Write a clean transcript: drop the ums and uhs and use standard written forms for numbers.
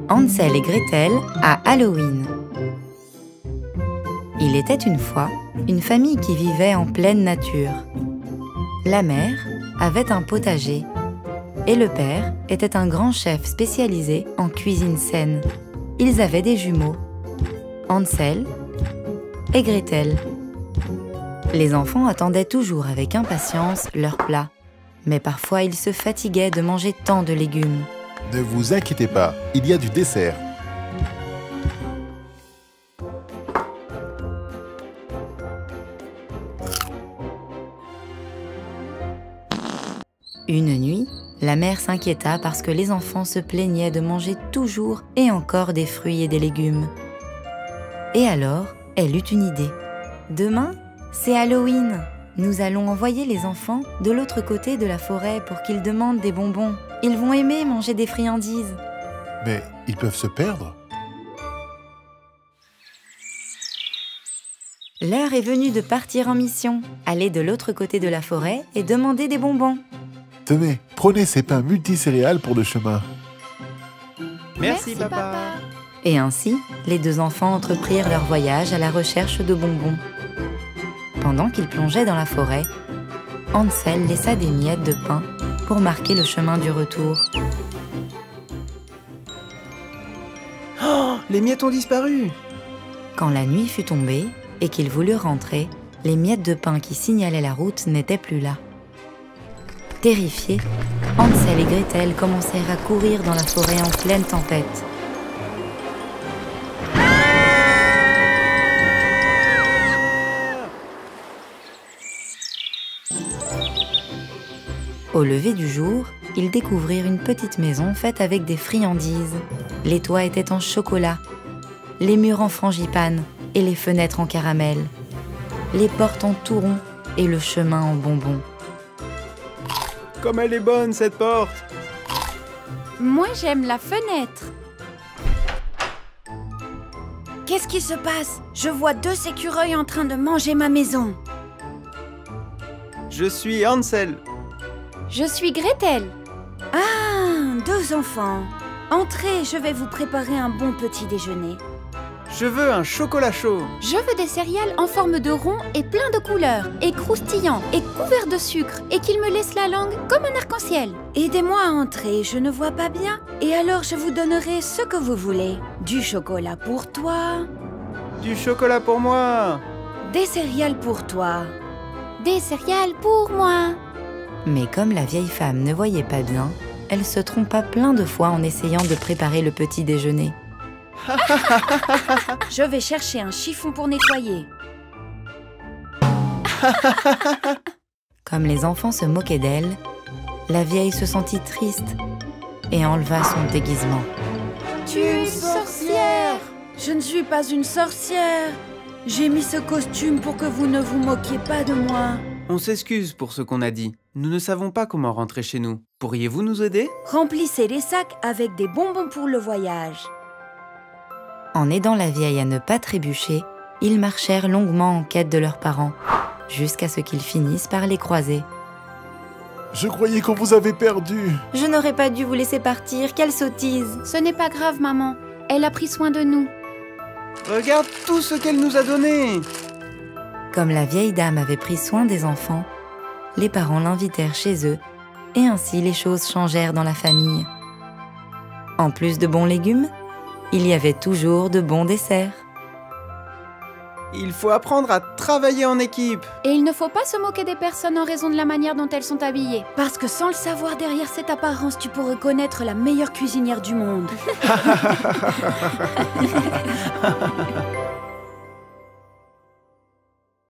Hansel et Gretel à Halloween. Il était une fois une famille qui vivait en pleine nature. La mère avait un potager et le père était un grand chef spécialisé en cuisine saine. Ils avaient des jumeaux, Hansel et Gretel. Les enfants attendaient toujours avec impatience leur plat, mais parfois ils se fatiguaient de manger tant de légumes. Ne vous inquiétez pas, il y a du dessert. Une nuit, la mère s'inquiéta parce que les enfants se plaignaient de manger toujours et encore des fruits et des légumes. Et alors, elle eut une idée. Demain, c'est Halloween. Nous allons envoyer les enfants de l'autre côté de la forêt pour qu'ils demandent des bonbons. Ils vont aimer manger des friandises. Mais ils peuvent se perdre. L'heure est venue de partir en mission, aller de l'autre côté de la forêt et demander des bonbons. Tenez, prenez ces pains multicéréales pour le chemin. Merci, papa. Et ainsi, les deux enfants entreprirent leur voyage à la recherche de bonbons. Pendant qu'ils plongeaient dans la forêt, Hansel laissa des miettes de pain pour marquer le chemin du retour. Oh, les miettes ont disparu. Quand la nuit fut tombée et qu'ils voulurent rentrer, les miettes de pain qui signalaient la route n'étaient plus là. Terrifiés, Hansel et Gretel commencèrent à courir dans la forêt en pleine tempête. Au lever du jour, ils découvrirent une petite maison faite avec des friandises. Les toits étaient en chocolat, les murs en frangipane et les fenêtres en caramel, les portes en touron et le chemin en bonbons. Comme elle est bonne, cette porte. Moi, j'aime la fenêtre. Qu'est-ce qui se passe? Je vois 2 écureuils en train de manger ma maison. Je suis Hansel. Je suis Gretel. Ah, 2 enfants. Entrez, je vais vous préparer un bon petit déjeuner. Je veux un chocolat chaud. Je veux des céréales en forme de rond et plein de couleurs, et croustillants, et couverts de sucre, et qu'ils me laissent la langue comme un arc-en-ciel. Aidez-moi à entrer, je ne vois pas bien. Et alors je vous donnerai ce que vous voulez. Du chocolat pour toi. Du chocolat pour moi. Des céréales pour toi. Des céréales pour moi. Mais comme la vieille femme ne voyait pas bien, elle se trompa plein de fois en essayant de préparer le petit déjeuner. Je vais chercher un chiffon pour nettoyer. Comme les enfants se moquaient d'elle, la vieille se sentit triste et enleva son déguisement. Tu es une sorcière! Je ne suis pas une sorcière. J'ai mis ce costume pour que vous ne vous moquiez pas de moi. On s'excuse pour ce qu'on a dit. Nous ne savons pas comment rentrer chez nous. Pourriez-vous nous aider? Remplissez les sacs avec des bonbons pour le voyage. En aidant la vieille à ne pas trébucher, ils marchèrent longuement en quête de leurs parents, jusqu'à ce qu'ils finissent par les croiser. Je croyais qu'on vous avait perdu. Je n'aurais pas dû vous laisser partir, quelle sottise! Ce n'est pas grave, maman. Elle a pris soin de nous. Regarde tout ce qu'elle nous a donné. Comme la vieille dame avait pris soin des enfants, les parents l'invitèrent chez eux, et ainsi les choses changèrent dans la famille. En plus de bons légumes, il y avait toujours de bons desserts. Il faut apprendre à travailler en équipe. Et il ne faut pas se moquer des personnes en raison de la manière dont elles sont habillées. Parce que sans le savoir, derrière cette apparence, tu pourrais connaître la meilleure cuisinière du monde.